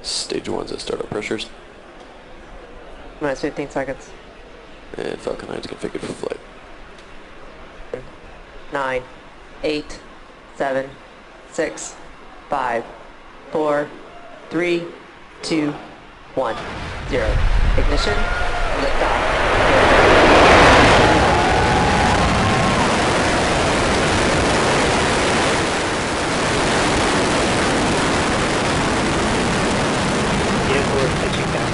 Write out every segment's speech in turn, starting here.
Stage 1's at startup pressures. Minus 15 seconds. And Falcon 9 is configured for flight. 9, 8, 7, 6, 5, 4, 3, 2, 1, 0. Ignition, liftoff. Vehicle is pitching down.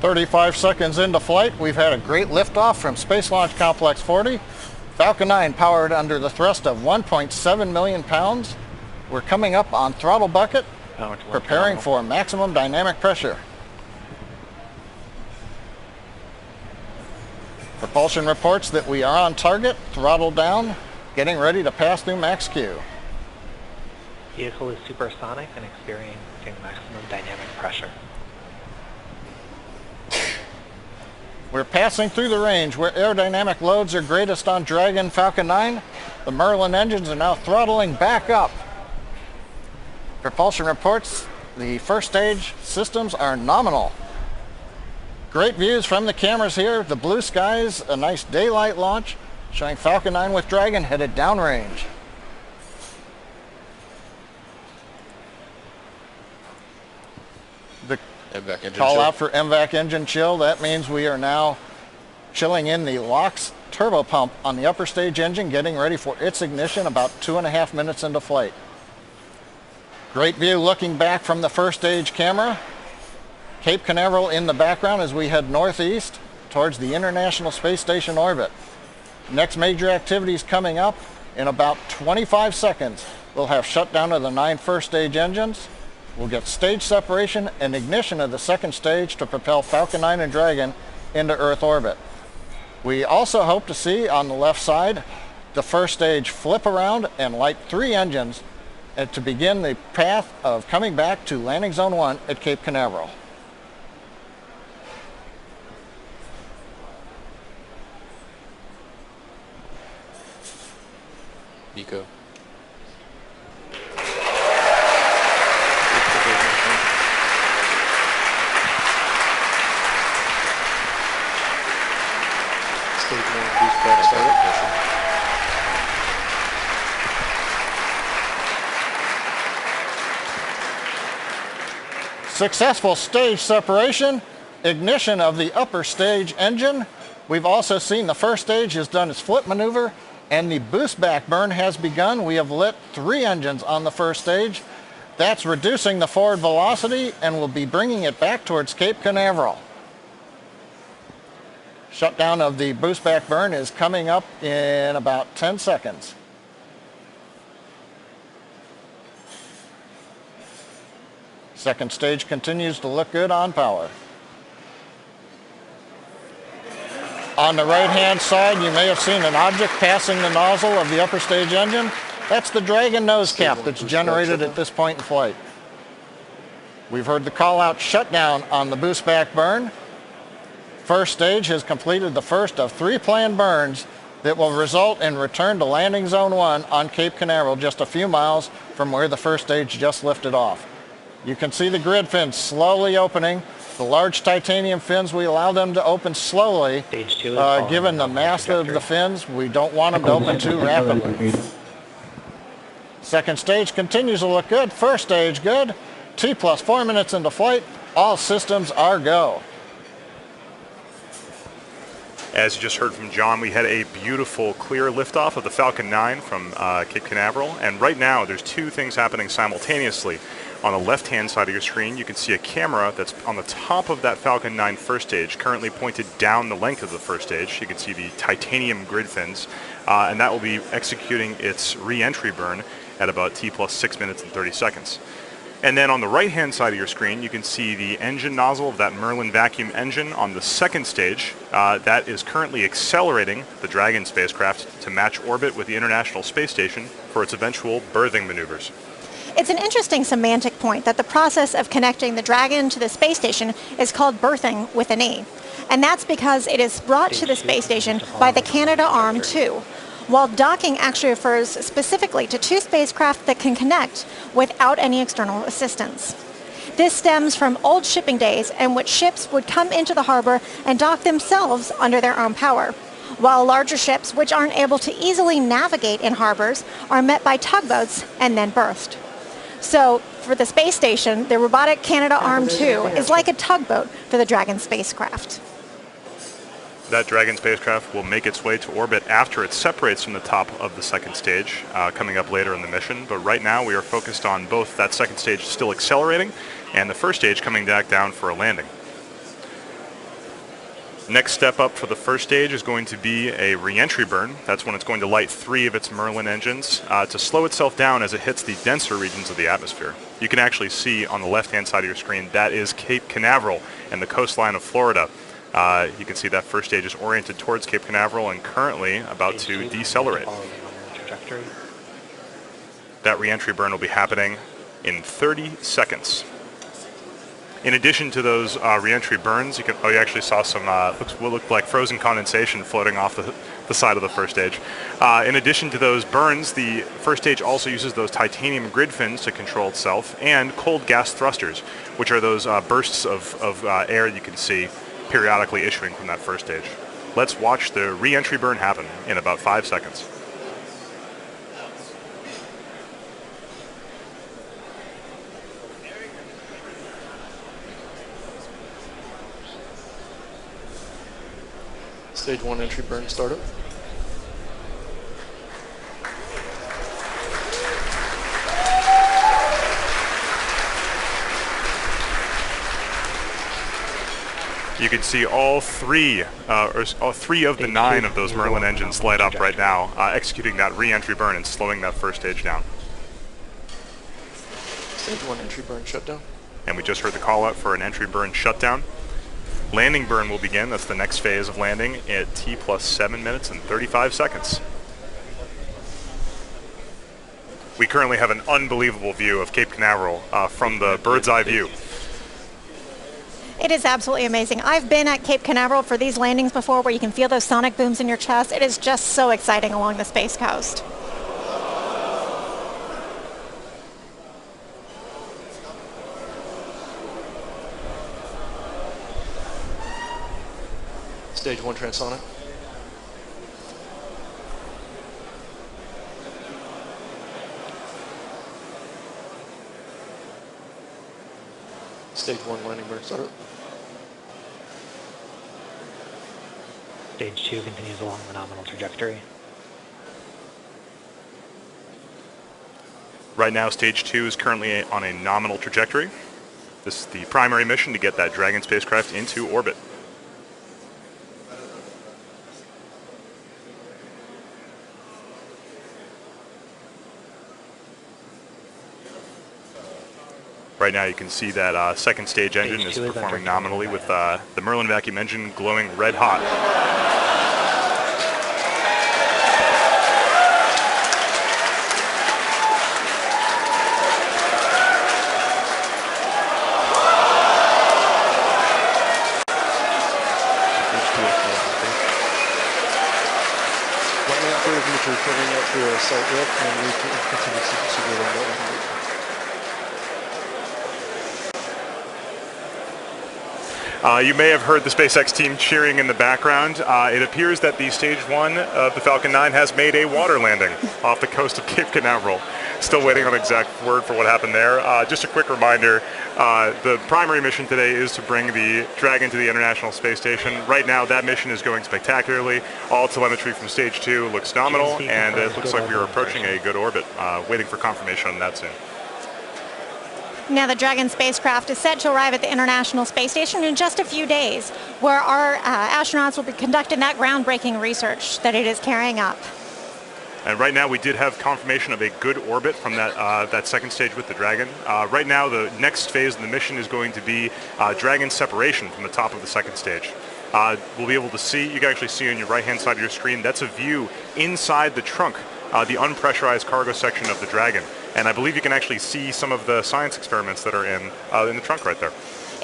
35 seconds into flight, we've had a great liftoff from Space Launch Complex 40. Falcon 9 powered under the thrust of 1.7 million pounds. We're coming up on throttle bucket, preparing for maximum dynamic pressure. Propulsion reports that we are on target, throttle down, getting ready to pass through max Q. Vehicle is supersonic and experiencing maximum dynamic pressure. We're passing through the range where aerodynamic loads are greatest on Dragon Falcon 9. The Merlin engines are now throttling back up. Propulsion reports the first stage systems are nominal. Great views from the cameras here. The blue skies, a nice daylight launch, showing Falcon 9 with Dragon headed downrange. The call out for MVAC engine chill. That means we are now chilling in the LOX turbo pump on the upper stage engine, getting ready for its ignition about 2.5 minutes into flight. Great view looking back from the first stage camera. Кейп Канаверал in the background as we head northeast towards the International Space Station orbit. Next major activities coming up in about 25 seconds. We'll have shutdown of the 9 first stage engines. We'll get stage separation and ignition of the second stage to propel Falcon 9 and Dragon into Earth orbit. We also hope to see on the left side the first stage flip around and light 3 engines and to begin the path of coming back to landing zone 1 at Кейп Канаверал. Nico. Successful stage separation, ignition of the upper stage engine. We've also seen the first stage has done its flip maneuver and the boost back burn has begun. We have lit 3 engines on the first stage. That's reducing the forward velocity and will be bringing it back towards Кейп Канаверал. Shutdown of the boost back burn is coming up in about 10 seconds. Second stage continues to look good on power. On the right-hand side, you may have seen an object passing the nozzle of the upper stage engine. That's the Dragon nose cap that's generated at this point in flight. We've heard the call-out shutdown on the boost back burn. First stage has completed the first of 3 planned burns that will result in return to landing zone 1 on Кейп Канаверал, just a few miles from where the first stage just lifted off. You can see the grid fins slowly opening. The large titanium fins, we allow them to open slowly. Given the mass of the fins, we don't want them to open too rapidly. Second stage continues to look good. First stage good. T plus 4 minutes into flight. All systems are go. As you just heard from John, we had a beautiful clear liftoff of the Falcon 9 from Кейп Канаверал. And right now, there's 2 things happening simultaneously. On the left-hand side of your screen, you can see a camera that's on the top of that Falcon 9 first stage, currently pointed down the length of the first stage. You can see the titanium grid fins, and that will be executing its re-entry burn at about T plus 6 minutes and 30 seconds. And then on the right-hand side of your screen, you can see the engine nozzle of that Merlin vacuum engine on the second stage. That is currently accelerating the Dragon spacecraft to match orbit with the International Space Station for its eventual berthing maneuvers. It's an interesting semantic point that the process of connecting the Dragon to the space station is called berthing with an E. And that's because it is brought to the space station by the Canadarm2, while docking actually refers specifically to two spacecraft that can connect without any external assistance. This stems from old shipping days in which ships would come into the harbor and dock themselves under their own power, while larger ships, which aren't able to easily navigate in harbors, are met by tugboats and then berthed. So for the space station, the robotic Canadarm2 is like a tugboat for the Dragon spacecraft. That Dragon spacecraft will make its way to orbit after it separates from the top of the second stage, coming up later in the mission. But right now we are focused on both that second stage still accelerating and the first stage coming back down for a landing. Next step up for the first stage is going to be a re-entry burn. That's when it's going to light 3 of its Merlin engines to slow itself down as it hits the denser regions of the atmosphere. You can actually see on the left-hand side of your screen, that is Cape Canaveral and the coastline of Florida. You can see that first stage is oriented towards Cape Canaveral and currently about to decelerate. That re-entry burn will be happening in 30 seconds. In addition to those re-entry burns, you actually saw some what looked like frozen condensation floating off the side of the first stage. In addition to those burns, the first stage also uses those titanium grid fins to control itself and cold gas thrusters, which are those bursts of air you can see periodically issuing from that first stage. Let's watch the re-entry burn happen in about 5 seconds. Stage 1 entry burn startup. You can see all three of the 9 of those Merlin engines light up right now, executing that re-entry burn and slowing that first stage down. Stage 1 entry burn shutdown. And we just heard the call out for an entry burn shutdown. Landing burn will begin. That's the next phase of landing at T plus 7 minutes and 35 seconds. We currently have an unbelievable view of Cape Canaveral from the bird's eye view. It is absolutely amazing. I've been at Cape Canaveral for these landings before where you can feel those sonic booms in your chest. It is just so exciting along the Space Coast. Stage 1 transonic. Stage 1 landing burn startup. Stage 2 continues along the nominal trajectory. Right now, Stage 2 is currently on a nominal trajectory. This is the primary mission to get that Dragon spacecraft into orbit. Right now you can see that second stage engine is performing nominally with the Merlin vacuum engine glowing red hot. Landing operator Dimitri filling out through a site rep and we can continue to see the You may have heard the SpaceX team cheering in the background. It appears that the Stage 1 of the Falcon 9 has made a water landing off the coast of Cape Canaveral. Still waiting on exact word for what happened there. Just a quick reminder, the primary mission today is to bring the Dragon to the International Space Station. Right now that mission is going spectacularly. All telemetry from Stage 2 looks nominal, and it looks like we are approaching a good orbit. Waiting for confirmation on that soon. Now the Dragon spacecraft is set to arrive at the International Space Station in just a few days, where our astronauts will be conducting that groundbreaking research that it is carrying up. And right now we did have confirmation of a good orbit from that second stage with the Dragon. Right now the next phase of the mission is going to be Dragon separation from the top of the second stage. We'll be able to see, you can actually see on your right hand side of your screen, that's a view inside the trunk, the unpressurized cargo section of the Dragon. And I believe you can actually see some of the science experiments that are in the trunk right there.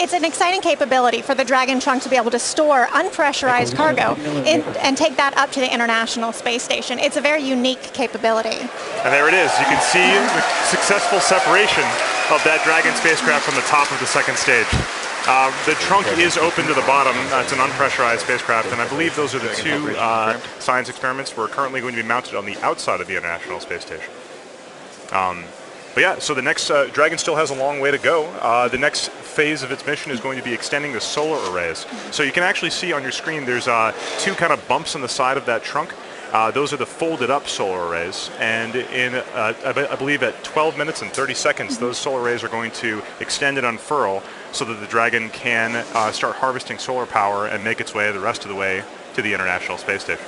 It's an exciting capability for the Dragon trunk to be able to store unpressurized cargo and take that up to the International Space Station. It's a very unique capability. And there it is. You can see the successful separation of that Dragon spacecraft from the top of the second stage. The trunk is open to the bottom. It's an unpressurized spacecraft, and I believe those are the two science experiments we're currently going to be mounted on the outside of the International Space Station. But yeah, so the next Dragon still has a long way to go. The next phase of its mission is going to be extending the solar arrays. So you can actually see on your screen there's two kind of bumps on the side of that trunk. Those are the folded up solar arrays, and in I believe at 12 minutes and 30 seconds those solar arrays are going to extend and unfurl so that the Dragon can start harvesting solar power and make its way the rest of the way to the International Space Station.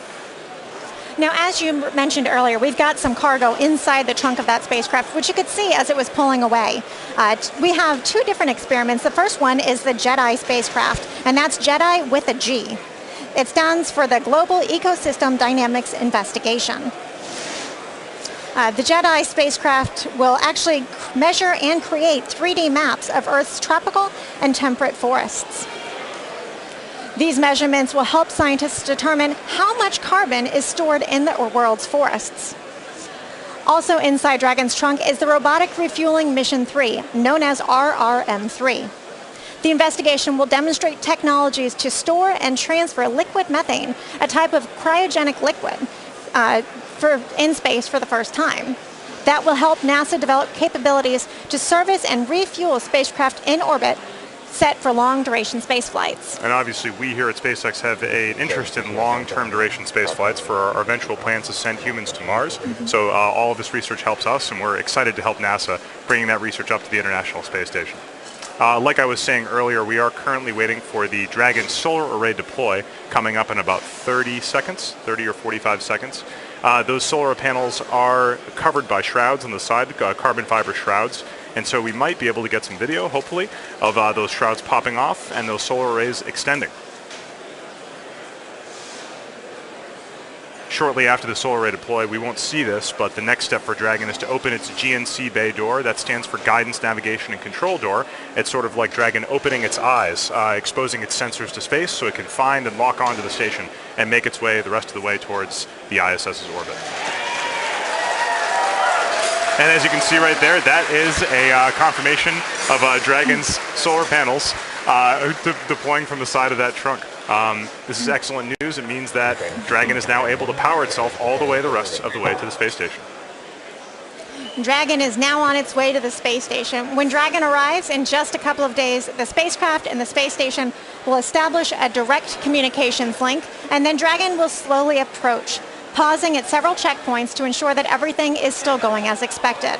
Now, as you mentioned earlier, we've got some cargo inside the trunk of that spacecraft, which you could see as it was pulling away. We have two different experiments. The first one is the JEDI spacecraft, and that's JEDI with a G. It stands for the Global Ecosystem Dynamics Investigation. The JEDI spacecraft will actually measure and create 3D maps of Earth's tropical and temperate forests. These measurements will help scientists determine how much carbon is stored in the world's forests. Also inside Dragon's trunk is the Robotic Refueling Mission 3, known as RRM-3. The investigation will demonstrate technologies to store and transfer liquid methane, a type of cryogenic liquid, in space for the first time. That will help NASA develop capabilities to service and refuel spacecraft in orbit set for long-duration space flights. And obviously we here at SpaceX have an interest in long-term duration space flights for our eventual plans to send humans to Mars. So all of this research helps us, and we're excited to help NASA bringing that research up to the International Space Station. Like I was saying earlier, we are currently waiting for the Dragon solar array deploy coming up in about 30 seconds, 30 or 45 seconds. Those solar panels are covered by shrouds on the side, carbon fiber shrouds. And so we might be able to get some video, hopefully, of those shrouds popping off and those solar arrays extending. Shortly after the solar array deploy, we won't see this, but the next step for Dragon is to open its GNC bay door. That stands for Guidance, Navigation, and Control Door. It's sort of like Dragon opening its eyes, exposing its sensors to space so it can find and lock onto the station and make its way the rest of the way towards the ISS's orbit. And as you can see right there, that is a confirmation of Dragon's solar panels deploying from the side of that trunk. This is excellent news. It means that Dragon is now able to power itself all the way the rest of the way to the space station. Dragon is now on its way to the space station. When Dragon arrives in just a couple of days, the spacecraft and the space station will establish a direct communications link, and then Dragon will slowly approach, pausing at several checkpoints to ensure that everything is still going as expected.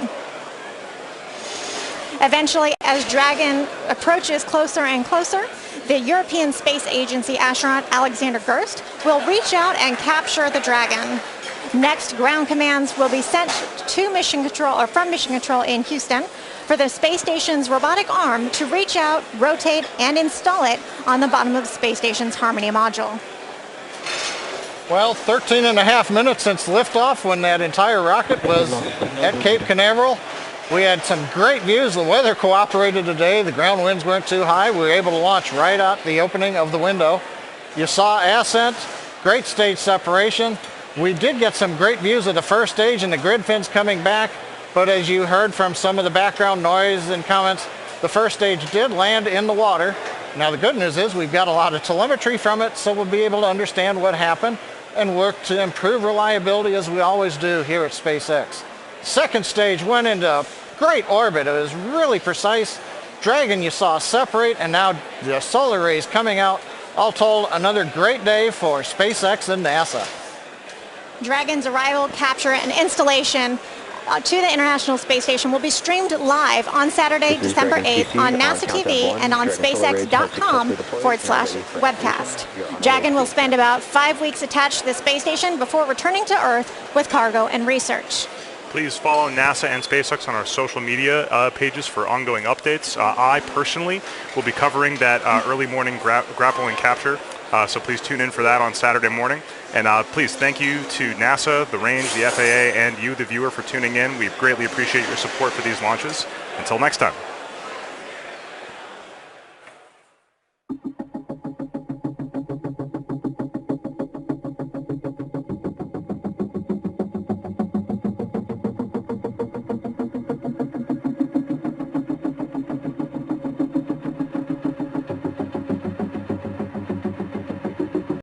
Eventually, as Dragon approaches closer and closer, the European Space Agency astronaut Alexander Gerst will reach out and capture the Dragon. Next, ground commands will be sent to Mission Control, or from Mission Control in Houston, for the space station's robotic arm to reach out, rotate, and install it on the bottom of the space station's Harmony module. Well, 13 and a half minutes since liftoff when that entire rocket was at Кейп Канаверал. We had some great views. The weather cooperated today. The ground winds weren't too high. We were able to launch right out the opening of the window. You saw ascent, great stage separation. We did get some great views of the first stage and the grid fins coming back, but as you heard from some of the background noise and comments, the first stage did land in the water. Now the good news is we've got a lot of telemetry from it, so we'll be able to understand what happened and work to improve reliability as we always do here at SpaceX. Second stage went into great orbit. It was really precise. Dragon you saw separate, and now the solar rays coming out. All told, another great day for SpaceX and NASA. Dragon's arrival, capture, and installation to the International Space Station will be streamed live on Saturday, December 8th on NASA TV and on SpaceX.com/webcast. Dragon will spend about 5 weeks attached to the space station before returning to Earth with cargo and research. Please follow NASA and SpaceX on our social media pages for ongoing updates. I personally will be covering that early morning grapple and capture, so please tune in for that on Saturday morning. And please, thank you to NASA, the range, the FAA, and you, the viewer, for tuning in. We greatly appreciate your support for these launches. Until next time.